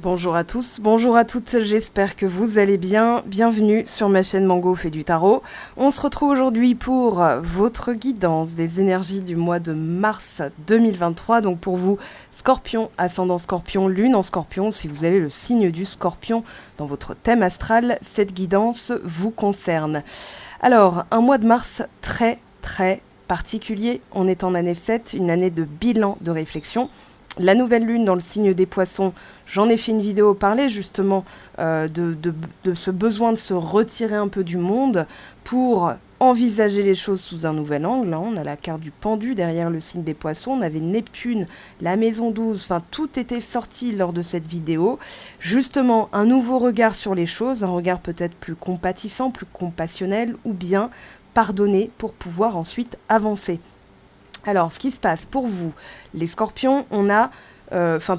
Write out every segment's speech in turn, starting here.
Bonjour à tous, bonjour à toutes, j'espère que vous allez bien. Bienvenue sur ma chaîne Mango fait du tarot. On se retrouve aujourd'hui pour votre guidance des énergies du mois de mars 2023. Donc pour vous, Scorpion, ascendant Scorpion, lune en Scorpion, si vous avez le signe du Scorpion dans votre thème astral, cette guidance vous concerne. Alors, un mois de mars très particulier. On est en année 7, une année de bilan, de réflexion. La nouvelle lune dans le signe des poissons, j'en ai fait une vidéo parler justement de ce besoin de se retirer un peu du monde pour envisager les choses sous un nouvel angle. On a la carte du pendu derrière le signe des poissons, on avait Neptune, la maison 12, enfin tout était sorti lors de cette vidéo. Justement, un nouveau regard sur les choses, un regard peut-être plus compatissant, plus compassionnel ou bien pardonner pour pouvoir ensuite avancer. Alors, ce qui se passe pour vous, les scorpions, on a,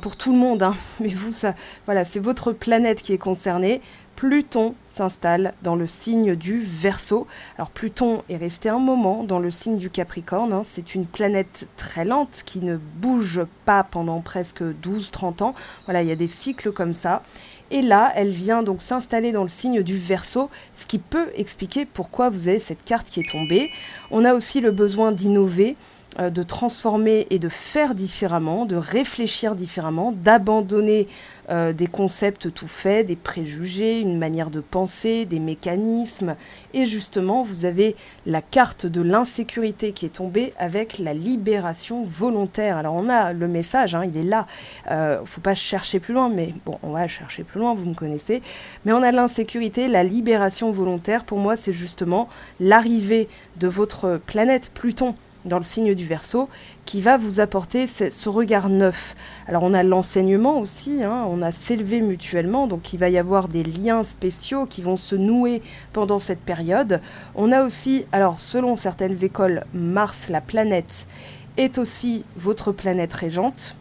pour tout le monde, hein, mais vous, voilà, c'est votre planète qui est concernée. Pluton s'installe dans le signe du Verseau. Alors, Pluton est resté un moment dans le signe du Capricorne. Hein, c'est une planète très lente qui ne bouge pas pendant presque 12-30 ans. Voilà, il y a des cycles comme ça. Et là, elle vient donc s'installer dans le signe du Verseau, ce qui peut expliquer pourquoi vous avez cette carte qui est tombée. On a aussi le besoin d'innover, de transformer et de faire différemment, de réfléchir différemment, d'abandonner des concepts tout faits, des préjugés, une manière de penser, des mécanismes. Et justement, vous avez la carte de l'insécurité qui est tombée avec la libération volontaire. Alors on a le message, hein, il est là. Faut pas chercher plus loin, mais bon, on va chercher plus loin, vous me connaissez. Mais on a l'insécurité, la libération volontaire. Pour moi, c'est justement l'arrivée de votre planète Pluton dans le signe du Verseau, qui va vous apporter ce regard neuf. Alors on a l'enseignement aussi, hein, on a s'élever mutuellement, donc il va y avoir des liens spéciaux qui vont se nouer pendant cette période. On a aussi, alors selon certaines écoles, Mars, la planète, est aussi votre planète régente.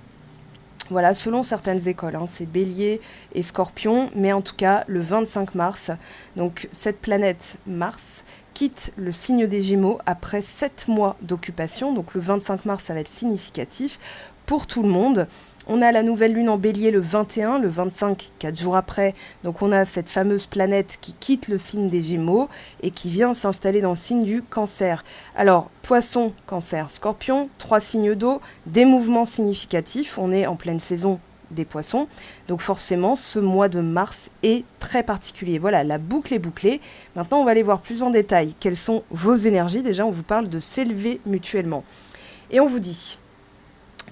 Voilà, selon certaines écoles, hein, c'est Bélier et Scorpion, mais en tout cas le 25 mars, donc cette planète Mars quitte le signe des Gémeaux après 7 mois d'occupation. Donc le 25 mars, ça va être significatif pour tout le monde. On a la nouvelle lune en Bélier le 21, le 25, 4 jours après. Donc on a cette fameuse planète qui quitte le signe des Gémeaux et qui vient s'installer dans le signe du Cancer. Alors, Poisson, Cancer, Scorpion, 3 signes d'eau, des mouvements significatifs. On est en pleine saison des poissons. Donc forcément, ce mois de mars est très particulier. Voilà, la boucle est bouclée. Maintenant, on va aller voir plus en détail quelles sont vos énergies. Déjà, on vous parle de s'élever mutuellement. Et on vous dit,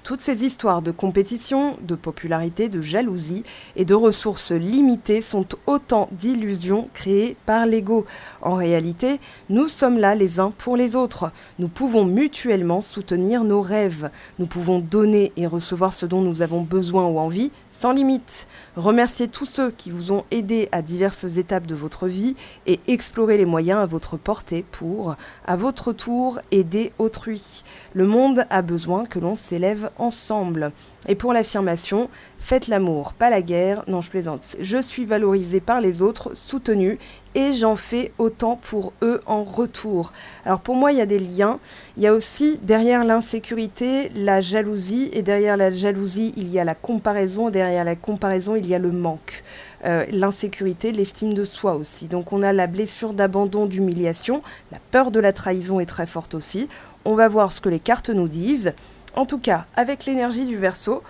toutes ces histoires de compétition, de popularité, de jalousie et de ressources limitées sont autant d'illusions créées par l'ego. En réalité, nous sommes là les uns pour les autres. Nous pouvons mutuellement soutenir nos rêves. Nous pouvons donner et recevoir ce dont nous avons besoin ou envie sans limite. Remerciez tous ceux qui vous ont aidé à diverses étapes de votre vie et explorez les moyens à votre portée pour, à votre tour, aider autrui. Le monde a besoin que l'on s'élève ensemble. Et pour l'affirmation, faites l'amour, pas la guerre. Non, je plaisante. Je suis valorisée par les autres, soutenue, et j'en fais autant pour eux en retour. Alors pour moi, il y a des liens. Il y a aussi derrière l'insécurité, la jalousie, et derrière la jalousie, il y a la comparaison, derrière la comparaison, il y a le manque. L'insécurité, l'estime de soi aussi. Donc on a la blessure d'abandon, d'humiliation, la peur de la trahison est très forte aussi. On va voir ce que les cartes nous disent. En tout cas, avec l'énergie du Verseau,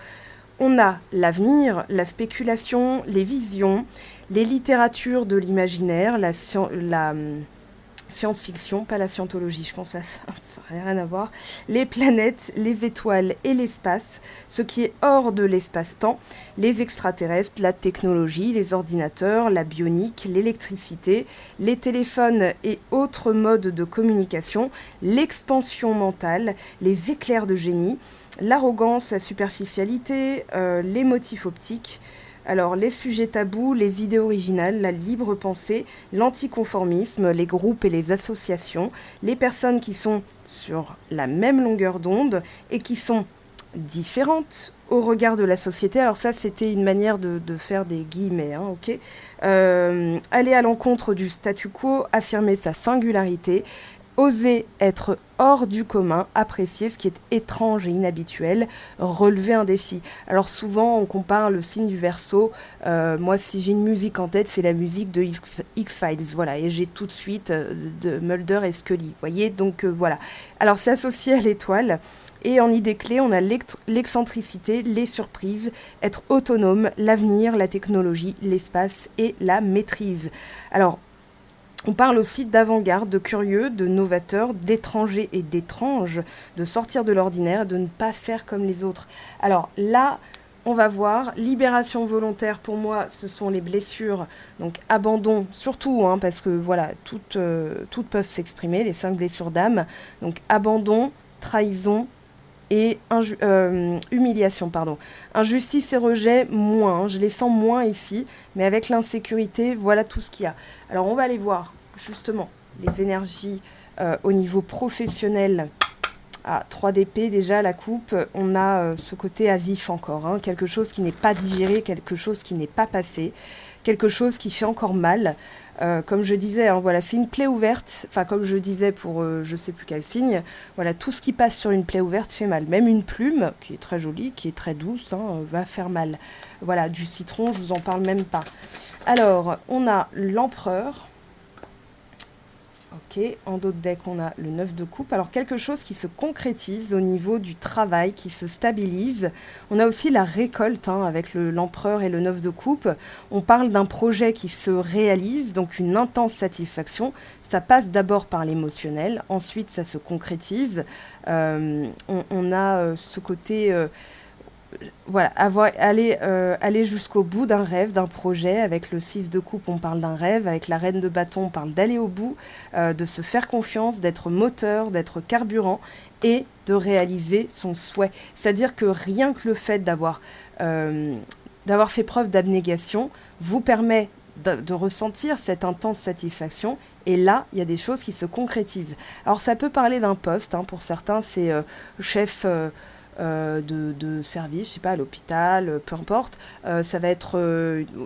on a l'avenir, la spéculation, les visions, les littératures de l'imaginaire, la science-fiction, pas la scientologie, je pense à ça, ça n'a rien à voir, les planètes, les étoiles et l'espace, ce qui est hors de l'espace-temps, les extraterrestres, la technologie, les ordinateurs, la bionique, l'électricité, les téléphones et autres modes de communication, l'expansion mentale, les éclairs de génie, l'arrogance, la superficialité, les motifs optiques. Alors, les sujets tabous, les idées originales, la libre pensée, l'anticonformisme, les groupes et les associations, les personnes qui sont sur la même longueur d'onde et qui sont différentes au regard de la société. Alors ça, c'était une manière de faire des guillemets, hein, ok. Aller à l'encontre du statu quo, affirmer sa singularité, Oser être hors du commun, apprécier ce qui est étrange et inhabituel, relever un défi. Alors souvent, on compare le signe du Verseau. Moi, si j'ai une musique en tête, c'est la musique de X-Files, voilà. Et j'ai tout de suite de Mulder et Scully, vous voyez. Donc voilà. Alors c'est associé à l'étoile. Et en idée clé, on a l'excentricité, les surprises, être autonome, l'avenir, la technologie, l'espace et la maîtrise. Alors, on parle aussi d'avant-garde, de curieux, de novateur, d'étranger et d'étrange, de sortir de l'ordinaire, de ne pas faire comme les autres. Alors là, on va voir, libération volontaire pour moi, ce sont les blessures, donc abandon, surtout, hein, parce que voilà, toutes peuvent s'exprimer, les 5 blessures d'âme. Donc abandon, trahison et humiliation, pardon. Injustice et rejet, moins, hein, je les sens moins ici, mais avec l'insécurité, voilà tout ce qu'il y a. Alors on va aller voir justement les énergies au niveau professionnel. Ah, 3 d'épée, déjà la coupe, on a ce côté à vif encore, hein, quelque chose qui n'est pas digéré, quelque chose qui n'est pas passé, quelque chose qui fait encore mal. Comme je disais, hein, voilà, c'est une plaie ouverte, enfin comme je disais pour je sais plus quel signe, voilà, tout ce qui passe sur une plaie ouverte fait mal. Même une plume, qui est très jolie, qui est très douce, hein, va faire mal. Voilà, du citron, je vous en parle même pas. Alors, on a l'empereur. Ok, en dos de deck, on a le 9 de coupe. Alors, quelque chose qui se concrétise au niveau du travail, qui se stabilise. On a aussi la récolte, hein, avec l'empereur et le 9 de coupe. On parle d'un projet qui se réalise, donc une intense satisfaction. Ça passe d'abord par l'émotionnel, ensuite ça se concrétise. On a ce côté... voilà, aller jusqu'au bout d'un rêve, d'un projet. Avec le 6 de coupe, on parle d'un rêve. Avec la reine de bâton, on parle d'aller au bout, de se faire confiance, d'être moteur, d'être carburant et de réaliser son souhait. C'est-à-dire que rien que le fait d'avoir fait preuve d'abnégation vous permet de ressentir cette intense satisfaction. Et là, il y a des choses qui se concrétisent. Alors, ça peut parler d'un poste, hein, pour certains, c'est chef... de service, je sais pas, à l'hôpital, peu importe. Ça va être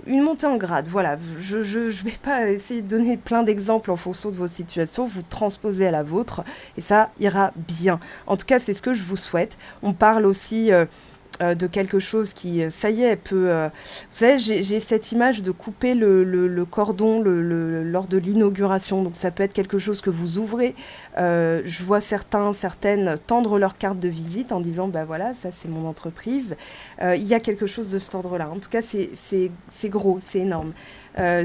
une montée en grade. Voilà, je vais pas essayer de donner plein d'exemples en fonction de vos situations, vous transposez à la vôtre et ça ira bien. En tout cas, c'est ce que je vous souhaite. On parle aussi de quelque chose qui, ça y est, peut... vous savez, j'ai cette image de couper le cordon lors de l'inauguration. Donc ça peut être quelque chose que vous ouvrez. Je vois certaines tendre leur carte de visite en disant, bah voilà, ça c'est mon entreprise. Il y a quelque chose de cet ordre-là. En tout cas, c'est gros, c'est énorme. Ça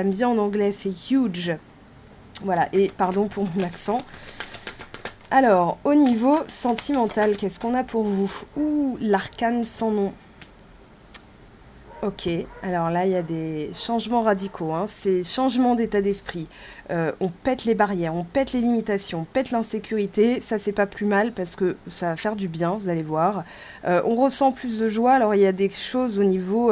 me vient en anglais, c'est huge. Voilà, et pardon pour mon accent. Alors, au niveau sentimental, qu'est-ce qu'on a pour vous? Ouh, l'arcane sans nom. Ok, alors là, il y a des changements radicaux, hein. C'est changement d'état d'esprit. On pète les barrières, on pète les limitations, on pète l'insécurité. Ça, c'est pas plus mal parce que ça va faire du bien, vous allez voir. On ressent plus de joie. Alors, il y a des choses au niveau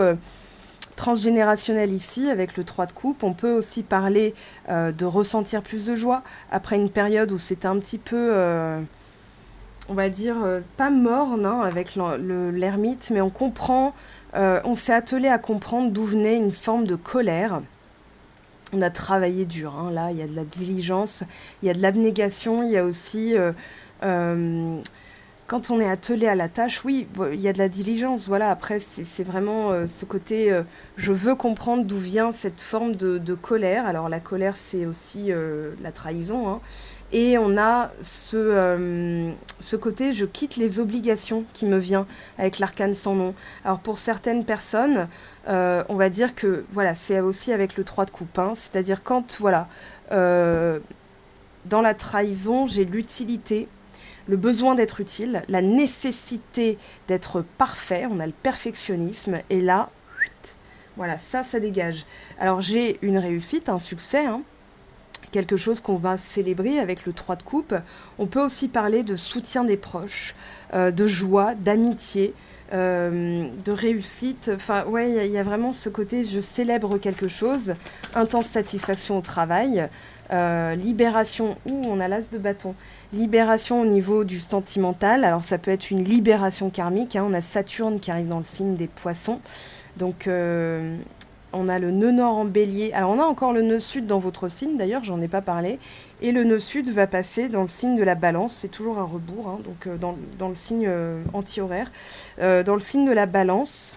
transgénérationnel ici, avec le 3 de coupe. On peut aussi parler de ressentir plus de joie après une période où c'était un petit peu, on va dire, pas morne, hein, avec l'ermite, mais on comprend, on s'est attelé à comprendre d'où venait une forme de colère. On a travaillé dur, hein, là, il y a de la diligence, il y a de l'abnégation, il y a aussi... quand on est attelé à la tâche, oui, il y a de la diligence. Voilà, après, c'est vraiment ce côté, je veux comprendre d'où vient cette forme de colère. Alors, la colère, c'est aussi la trahison, hein. Et on a ce côté, je quitte les obligations qui me vient avec l'arcane sans nom. Alors, pour certaines personnes, on va dire que, voilà, c'est aussi avec le 3 de coupe, hein. C'est-à-dire quand, voilà, dans la trahison, j'ai l'utilité, le besoin d'être utile, la nécessité d'être parfait, on a le perfectionnisme, et là, voilà, ça dégage. Alors j'ai une réussite, un succès, hein, quelque chose qu'on va célébrer avec le 3 de coupe. On peut aussi parler de soutien des proches, de joie, d'amitié, de réussite. Enfin, ouais, il y a vraiment ce côté, je célèbre quelque chose, intense satisfaction au travail, libération, on a l'as de bâton, libération au niveau du sentimental. Alors ça peut être une libération karmique, hein, on a Saturne qui arrive dans le signe des poissons, donc On a le nœud nord en bélier. Alors, on a encore le nœud sud dans votre signe, d'ailleurs, j'en ai pas parlé. Et le nœud sud va passer dans le signe de la balance. C'est toujours un rebours, hein, donc dans le signe anti-horaire. Dans le signe de la balance,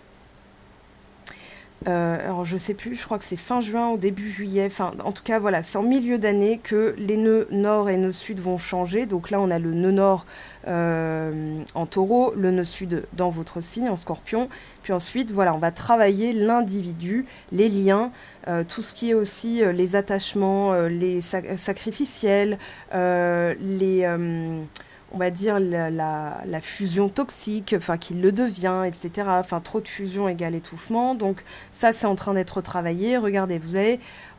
alors je sais plus, je crois que c'est fin juin ou début juillet. Enfin, en tout cas, voilà, c'est en milieu d'année que les nœuds nord et nœud sud vont changer. Donc là, on a le nœud nord en taureau, le nœud sud dans votre signe, en scorpion. Puis ensuite, voilà, on va travailler l'individu, les liens, tout ce qui est aussi les attachements, les sacrificiels, on va dire la fusion toxique, enfin qu'il le devient, etc. Enfin, trop de fusion égale étouffement. Donc ça, c'est en train d'être travaillé. Regardez,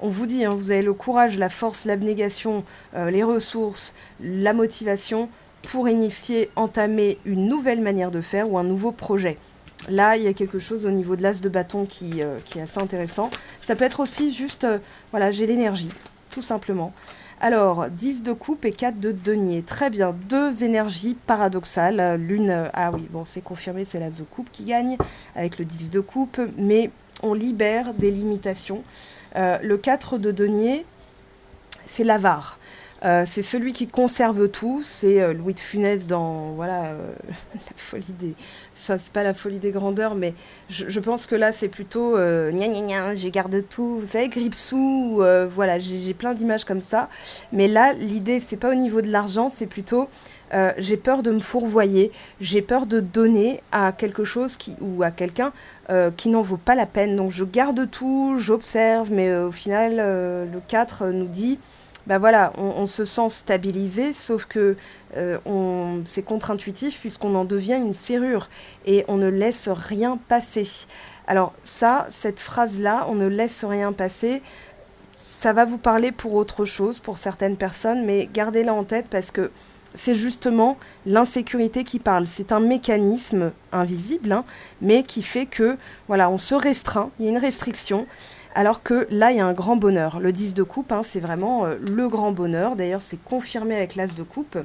on vous dit, hein, vous avez le courage, la force, l'abnégation, les ressources, la motivation pour initier, entamer une nouvelle manière de faire ou un nouveau projet. Là, il y a quelque chose au niveau de l'as de bâton qui est assez intéressant. Ça peut être aussi juste, voilà, j'ai l'énergie, tout simplement. Alors, 10 de coupe et 4 de denier. Très bien, deux énergies paradoxales. L'une, ah oui, bon, c'est confirmé, c'est l'as de coupe qui gagne avec le 10 de coupe, mais on libère des limitations. Le 4 de denier, c'est l'avare. C'est celui qui conserve tout, c'est Louis de Funès dans voilà la folie des, ça c'est pas la folie des grandeurs, mais je pense que là c'est plutôt gna gna gna, je garde tout, vous savez Gripsou, voilà j'ai plein d'images comme ça, mais là l'idée c'est pas au niveau de l'argent, c'est plutôt j'ai peur de me fourvoyer, j'ai peur de donner à quelque chose ou à quelqu'un qui n'en vaut pas la peine, donc je garde tout, j'observe, mais au final le 4 nous dit bah voilà, on se sent stabilisé, sauf que c'est contre-intuitif puisqu'on en devient une serrure et on ne laisse rien passer. Alors ça, cette phrase-là, on ne laisse rien passer, ça va vous parler pour autre chose, pour certaines personnes, mais gardez-la en tête parce que c'est justement l'insécurité qui parle. C'est un mécanisme invisible, hein, mais qui fait que voilà, on se restreint, il y a une restriction. Alors que là, il y a un grand bonheur. Le 10 de coupe, hein, c'est vraiment le grand bonheur. D'ailleurs, c'est confirmé avec l'as de coupe.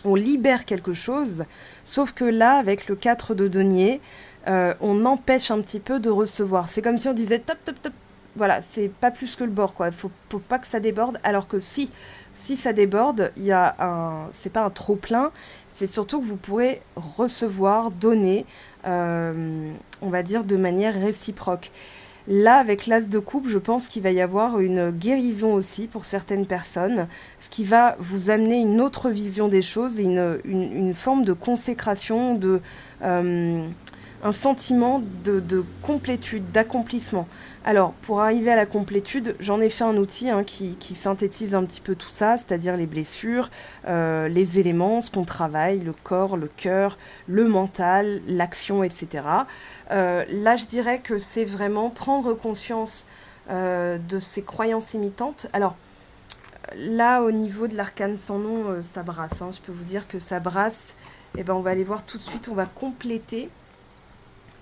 On libère quelque chose, sauf que là, avec le 4 de denier, on empêche un petit peu de recevoir. C'est comme si on disait top, top, top. Voilà, c'est pas plus que le bord, quoi. Faut pas que ça déborde. Alors que si ça déborde, c'est pas un trop plein. C'est surtout que vous pourrez recevoir, donner, on va dire, de manière réciproque. Là, avec l'as de coupe, je pense qu'il va y avoir une guérison aussi pour certaines personnes, ce qui va vous amener une autre vision des choses et une forme de consécration, un sentiment de complétude, d'accomplissement. Alors, pour arriver à la complétude, j'en ai fait un outil qui synthétise un petit peu tout ça, c'est-à-dire les blessures, les éléments, ce qu'on travaille, le corps, le cœur, le mental, l'action, etc. Là, je dirais que c'est vraiment prendre conscience de ces croyances imitantes. Alors, là, au niveau de l'arcane sans nom, ça brasse. Je peux vous dire que ça brasse. Eh ben, on va aller voir tout de suite, on va compléter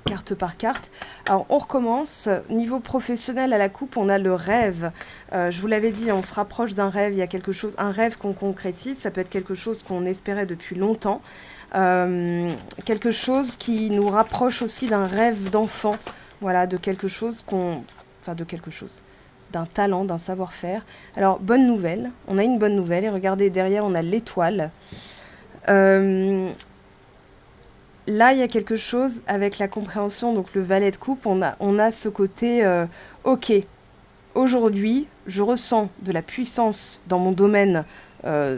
carte par carte. Alors, on recommence. Niveau professionnel, à la coupe, on a le rêve. Je vous l'avais dit, on se rapproche d'un rêve. Il y a quelque chose, un rêve qu'on concrétise. Ça peut être quelque chose qu'on espérait depuis longtemps. Quelque chose qui nous rapproche aussi d'un rêve d'enfant. Voilà, de quelque chose d'un talent, d'un savoir-faire. Alors, bonne nouvelle. On a une bonne nouvelle. Et regardez, derrière, on a l'étoile. Là, il y a quelque chose avec la compréhension, donc le valet de coupe, on a ce côté, ok, aujourd'hui, je ressens de la puissance dans mon domaine,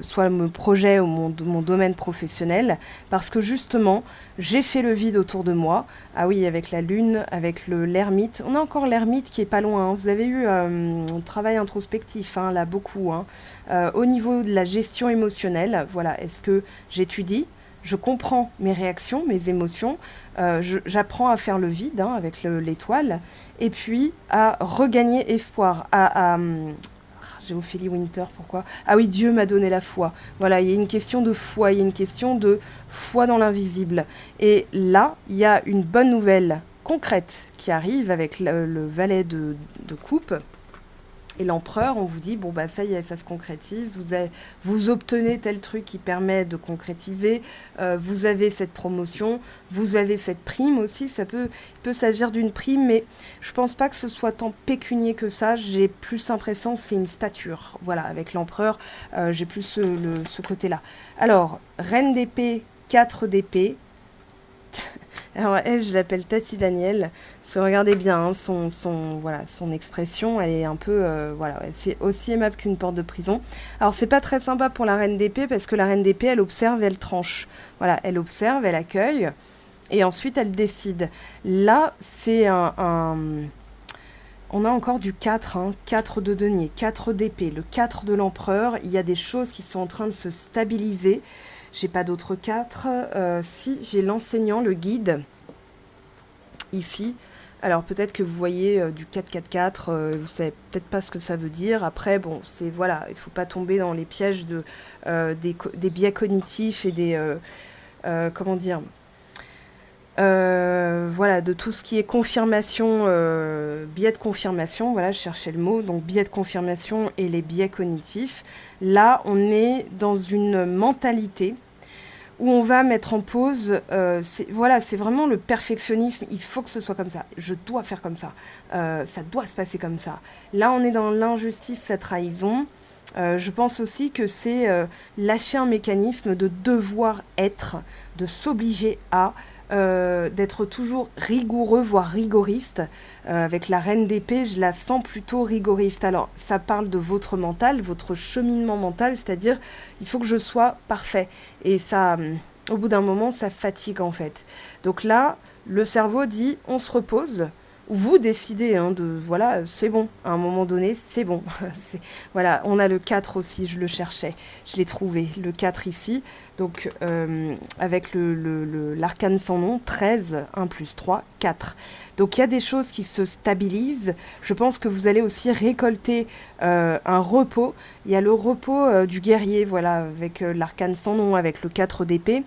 soit mon projet ou mon domaine professionnel, parce que justement, j'ai fait le vide autour de moi. Ah oui, avec la lune, avec l'ermite. On a encore l'ermite qui est pas loin. Vous avez eu un travail introspectif, là, beaucoup. Au niveau de la gestion émotionnelle, voilà, est-ce que j'étudie ? Je comprends mes réactions, mes émotions, j'apprends à faire le vide avec l'étoile, et puis à regagner espoir, j'ai Ophélie Winter, pourquoi ? Ah oui, Dieu m'a donné la foi. Voilà, il y a une question de foi, il y a une question de foi dans l'invisible. Et là, il y a une bonne nouvelle concrète qui arrive avec le valet de coupe. Et l'empereur, on vous dit, bon, bah ça y est, ça se concrétise, vous obtenez tel truc qui permet de concrétiser, vous avez cette promotion, vous avez cette prime aussi, il peut s'agir d'une prime, mais je pense pas que ce soit tant pécunier que ça, j'ai plus l'impression que c'est une stature. Voilà, avec l'empereur, j'ai plus ce côté-là. Alors, reine d'épée, 4 d'épée. Alors elle, je l'appelle Tati Daniel, parce que regardez bien, hein, son expression, elle est un peu, voilà, c'est aussi aimable qu'une porte de prison. Alors c'est pas très sympa pour la reine d'épée, parce que la reine d'épée, elle observe, elle tranche. Voilà, elle observe, elle accueille, et ensuite elle décide. Là, c'est on a encore du 4, hein, 4 de denier, 4 d'épée, le 4 de l'empereur, il y a des choses qui sont en train de se stabiliser. J'ai pas d'autres 4. Si, j'ai l'enseignant, le guide, ici. Alors peut-être que vous voyez du 4-4-4, vous savez peut-être pas ce que ça veut dire. Après, bon, c'est voilà, il faut pas tomber dans les pièges des biais cognitifs et comment dire, voilà, de tout ce qui est confirmation, biais de confirmation, voilà, je cherchais le mot, donc biais de confirmation et les biais cognitifs. Là, on est dans une mentalité où on va mettre en pause, c'est vraiment le perfectionnisme, il faut que ce soit comme ça, je dois faire comme ça doit se passer comme ça. Là, on est dans l'injustice, la trahison. Je pense aussi que c'est lâcher un mécanisme de devoir être, de s'obliger à, d'être toujours rigoureux, voire rigoriste. Avec la reine d'épée, je la sens plutôt rigoriste. Alors, ça parle de votre mental, votre cheminement mental, c'est-à-dire, il faut que je sois parfait. Et ça, au bout d'un moment, ça fatigue en fait. Donc là, le cerveau dit, on se repose. Vous décidez, hein, voilà, c'est bon, à un moment donné, c'est bon. Voilà, on a le 4 aussi, je le cherchais, je l'ai trouvé, le 4 ici, donc avec l'arcane sans nom, 13, 1 plus 3, 4. Donc il y a des choses qui se stabilisent, je pense que vous allez aussi récolter un repos, il y a le repos du guerrier, voilà, avec l'arcane sans nom, avec le 4 d'épée.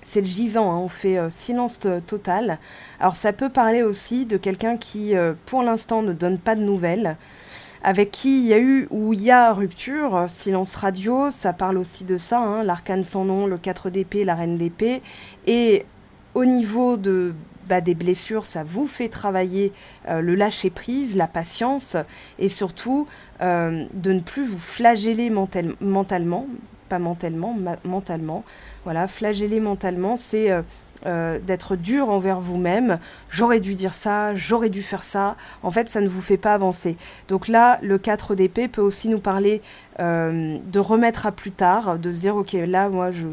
C'est le gisant, hein, on fait silence total. Alors ça peut parler aussi de quelqu'un qui, pour l'instant, ne donne pas de nouvelles, avec qui il y a eu ou il y a rupture, silence radio, ça parle aussi de ça, hein, l'arcane sans nom, le 4 d'épée, la reine d'épée. Et au niveau des blessures, ça vous fait travailler le lâcher-prise, la patience, et surtout de ne plus vous flageller mentalement, pas mentalement. Voilà, flageller mentalement, c'est d'être dur envers vous-même. J'aurais dû dire ça, j'aurais dû faire ça. En fait, ça ne vous fait pas avancer. Donc là, le 4 d'épée peut aussi nous parler de remettre à plus tard, de se dire, ok, là, moi, je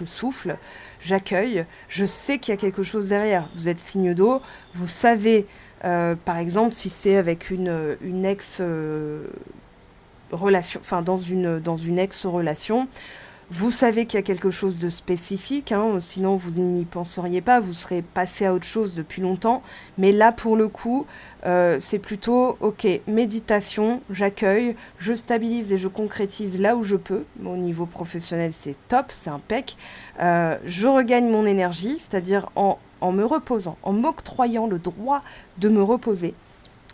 souffle, j'accueille, je sais qu'il y a quelque chose derrière. Vous êtes signe d'eau, vous savez, par exemple, si c'est avec une ex-relation, enfin, dans une ex-relation, vous savez qu'il y a quelque chose de spécifique, hein, sinon vous n'y penseriez pas, vous serez passé à autre chose depuis longtemps. Mais là, pour le coup, c'est plutôt, ok, méditation, j'accueille, je stabilise et je concrétise là où je peux. Au niveau professionnel, c'est top, c'est impec. Je regagne mon énergie, c'est-à-dire en me reposant, en m'octroyant le droit de me reposer.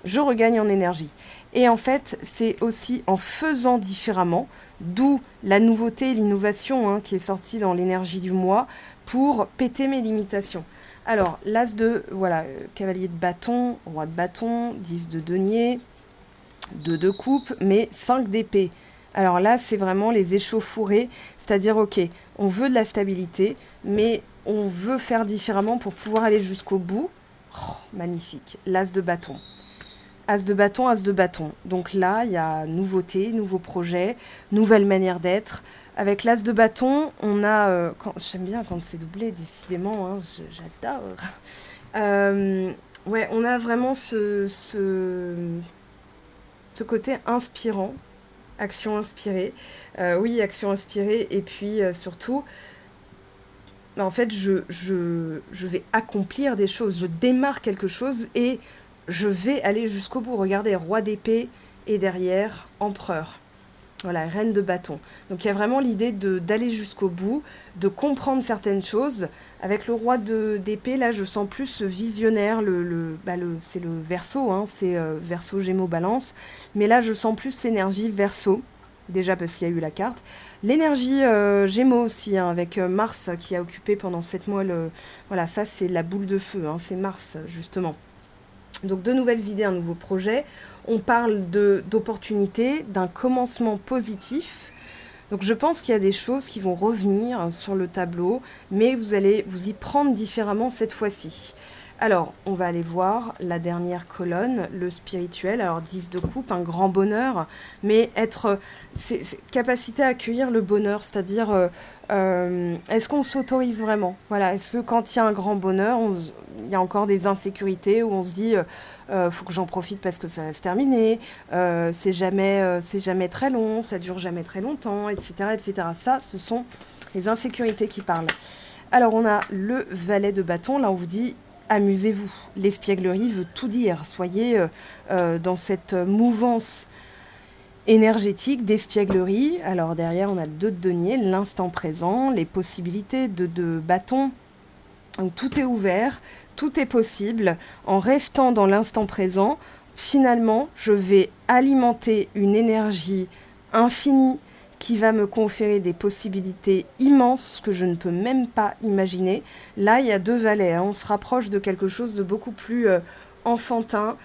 Je regagne en énergie. Et en fait, c'est aussi en faisant différemment, d'où la nouveauté et l'innovation, hein, qui est sortie dans l'énergie du mois, pour péter mes limitations. Alors, l'as de, voilà, cavalier de bâton, roi de bâton, 10 de denier, 2 de coupe, mais 5 d'épée. Alors là, c'est vraiment les échauffourées, c'est-à-dire, ok, on veut de la stabilité, mais on veut faire différemment pour pouvoir aller jusqu'au bout. Oh, magnifique, l'as de bâton. As de bâton, as de bâton. Donc là, il y a nouveauté, nouveau projet, nouvelle manière d'être. Avec l'as de bâton, on a... j'aime bien quand c'est doublé, décidément, hein, j'adore. Ouais, on a vraiment ce côté inspirant, action inspirée. Oui, action inspirée, et puis surtout... En fait, je vais accomplir des choses, je démarre quelque chose et je vais aller jusqu'au bout. Regardez, roi d'épée et derrière, empereur. Voilà, reine de bâton. Donc il y a vraiment l'idée d'aller jusqu'au bout, de comprendre certaines choses. Avec le roi d'épée, là, je sens plus visionnaire. C'est le Verseau, hein, c'est Verseau, Gémeaux, Balance. Mais là, je sens plus énergie Verseau, déjà parce qu'il y a eu la carte. L'énergie Gémeaux aussi, hein, avec Mars qui a occupé pendant 7 mois le... Voilà, ça, c'est la boule de feu, hein, c'est Mars, justement. Donc, de nouvelles idées, un nouveau projet. On parle d'opportunités, d'un commencement positif. Donc je pense qu'il y a des choses qui vont revenir sur le tableau, mais vous allez vous y prendre différemment cette fois-ci. Alors, on va aller voir la dernière colonne, le spirituel. Alors, 10 de coupe, un grand bonheur, mais c'est capacité à accueillir le bonheur, c'est-à-dire, est-ce qu'on s'autorise vraiment? Voilà, est-ce que quand il y a un grand bonheur, il y a encore des insécurités où on se dit, faut que j'en profite parce que ça va se terminer, c'est jamais très long, ça dure jamais très longtemps, etc., etc. Ça, ce sont les insécurités qui parlent. Alors, on a le valet de bâton, là on vous dit, amusez-vous. L'espièglerie veut tout dire. Soyez dans cette mouvance énergétique d'espièglerie. Alors derrière, on a le 2 de denier, l'instant présent, les possibilités de bâton. Donc, tout est ouvert, tout est possible. En restant dans l'instant présent, finalement, je vais alimenter une énergie infinie qui va me conférer des possibilités immenses que je ne peux même pas imaginer. Là, il y a 2 valets, hein. On se rapproche de quelque chose de beaucoup plus enfantin,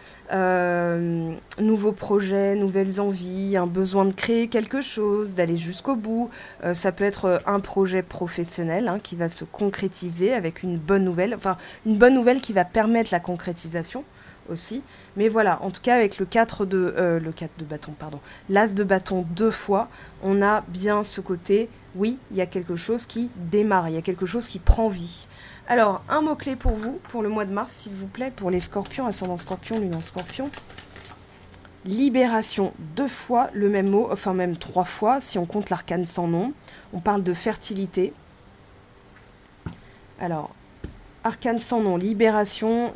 nouveaux projets, nouvelles envies, un besoin de créer quelque chose, d'aller jusqu'au bout. Ça peut être un projet professionnel, hein, qui va se concrétiser avec une bonne nouvelle, enfin une bonne nouvelle qui va permettre la concrétisation aussi. Mais voilà, en tout cas avec le 4 de bâton, pardon, l'as de bâton 2 fois, on a bien ce côté, oui, il y a quelque chose qui démarre, il y a quelque chose qui prend vie. Alors, un mot-clé pour vous, pour le mois de mars, s'il vous plaît, pour les scorpions, ascendant scorpion, lune en scorpion. Libération, 2 fois le même mot, enfin même 3 fois, si on compte l'arcane sans nom. On parle de fertilité. Alors, arcane sans nom, libération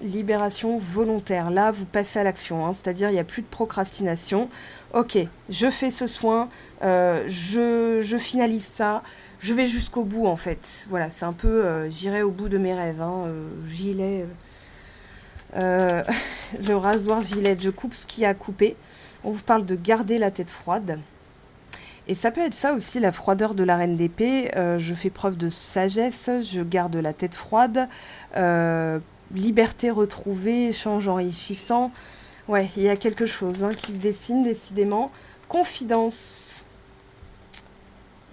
volontaire. Là, vous passez à l'action, hein, c'est-à-dire il n'y a plus de procrastination. Ok, je fais ce soin, je finalise ça, je vais jusqu'au bout en fait. Voilà, c'est un peu, j'irai au bout de mes rêves, hein, gilet, le rasoir gilet, je coupe ce qui a coupé. On vous parle de garder la tête froide. Et ça peut être ça aussi, la froideur de la reine d'épée. Je fais preuve de sagesse, je garde la tête froide. Liberté retrouvée, échange enrichissant. Ouais, il y a quelque chose, hein, qui se dessine décidément. Confidence.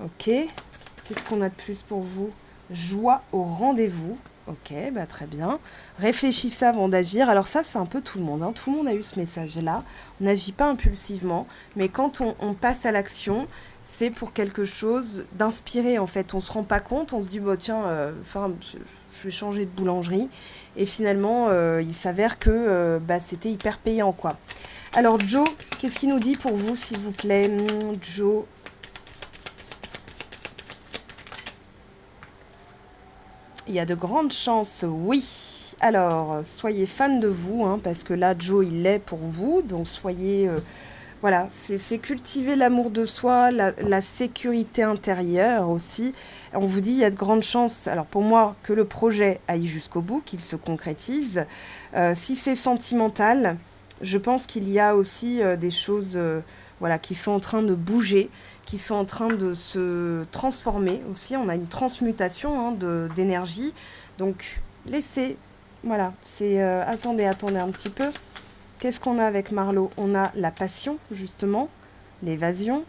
Ok. Qu'est-ce qu'on a de plus pour vous? Joie au rendez-vous. Ok, bah très bien. Réfléchissez avant d'agir. Alors ça, c'est un peu tout le monde, hein. Tout le monde a eu ce message-là. On n'agit pas impulsivement, mais quand on passe à l'action, c'est pour quelque chose d'inspiré en fait. On se rend pas compte, on se dit, bah, tiens, je vais changer de boulangerie. Et finalement, il s'avère que c'était hyper payant, quoi. Alors Joe, qu'est-ce qu'il nous dit pour vous, s'il vous plaît, Joe? Il y a de grandes chances, oui. Alors, soyez fan de vous, hein, parce que là, Joe, il l'est pour vous. Donc, soyez... voilà, c'est cultiver l'amour de soi, la sécurité intérieure aussi. On vous dit, il y a de grandes chances, alors pour moi, que le projet aille jusqu'au bout, qu'il se concrétise. Si c'est sentimental, je pense qu'il y a aussi des choses voilà, qui sont en train de bouger, qui sont en train de se transformer aussi. On a une transmutation, hein, d'énergie. Donc, laissez... Voilà, c'est... attendez un petit peu. Qu'est-ce qu'on a avec Marlowe? On a la passion, justement, l'évasion.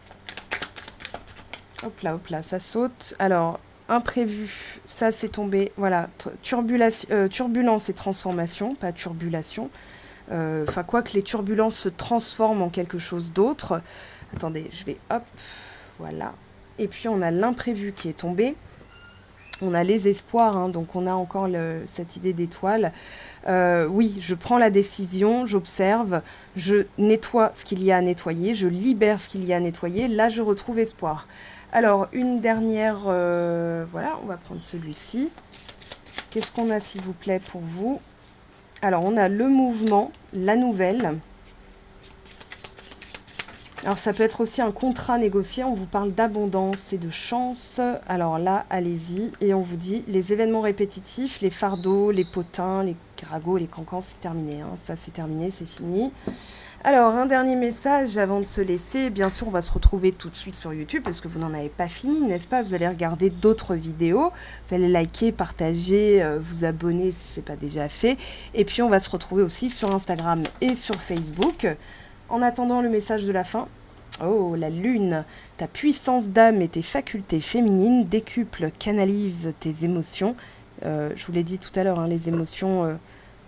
Hop là, ça saute. Alors, imprévu, ça c'est tombé. Voilà, turbulence et transformation, pas turbulation. Enfin, quoi que les turbulences se transforment en quelque chose d'autre. Attendez, je vais... Hop, voilà. Et puis, on a l'imprévu qui est tombé. On a les espoirs, hein, donc on a encore cette idée d'étoile. Oui, je prends la décision, j'observe, je nettoie ce qu'il y a à nettoyer, je libère ce qu'il y a à nettoyer. Là, je retrouve espoir. Alors, une dernière... voilà, on va prendre celui-ci. Qu'est-ce qu'on a, s'il vous plaît, pour vous? Alors, on a le mouvement, la nouvelle. Alors ça peut être aussi un contrat négocié, on vous parle d'abondance et de chance. Alors là, allez-y, et on vous dit les événements répétitifs, les fardeaux, les potins, les ragots, les cancans, c'est terminé. Ça c'est terminé, c'est fini. Alors un dernier message avant de se laisser. Bien sûr, on va se retrouver tout de suite sur YouTube parce que vous n'en avez pas fini, n'est-ce pas? Vous allez regarder d'autres vidéos, vous allez liker, partager, vous abonner si ce n'est pas déjà fait. Et puis on va se retrouver aussi sur Instagram et sur Facebook. En attendant le message de la fin, oh, la lune, ta puissance d'âme et tes facultés féminines décuplent, canalisent tes émotions. Je vous l'ai dit tout à l'heure, les émotions,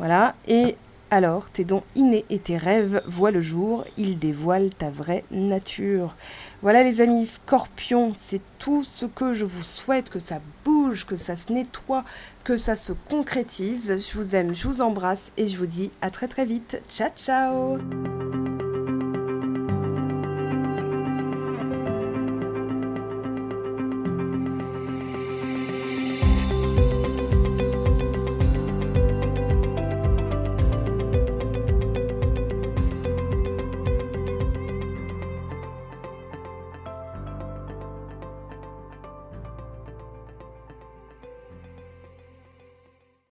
voilà. Et alors, tes dons innés et tes rêves voient le jour, ils dévoilent ta vraie nature. Voilà les amis, Scorpion, c'est tout ce que je vous souhaite, que ça bouge, que ça se nettoie, que ça se concrétise. Je vous aime, je vous embrasse et je vous dis à très très vite. Ciao ciao.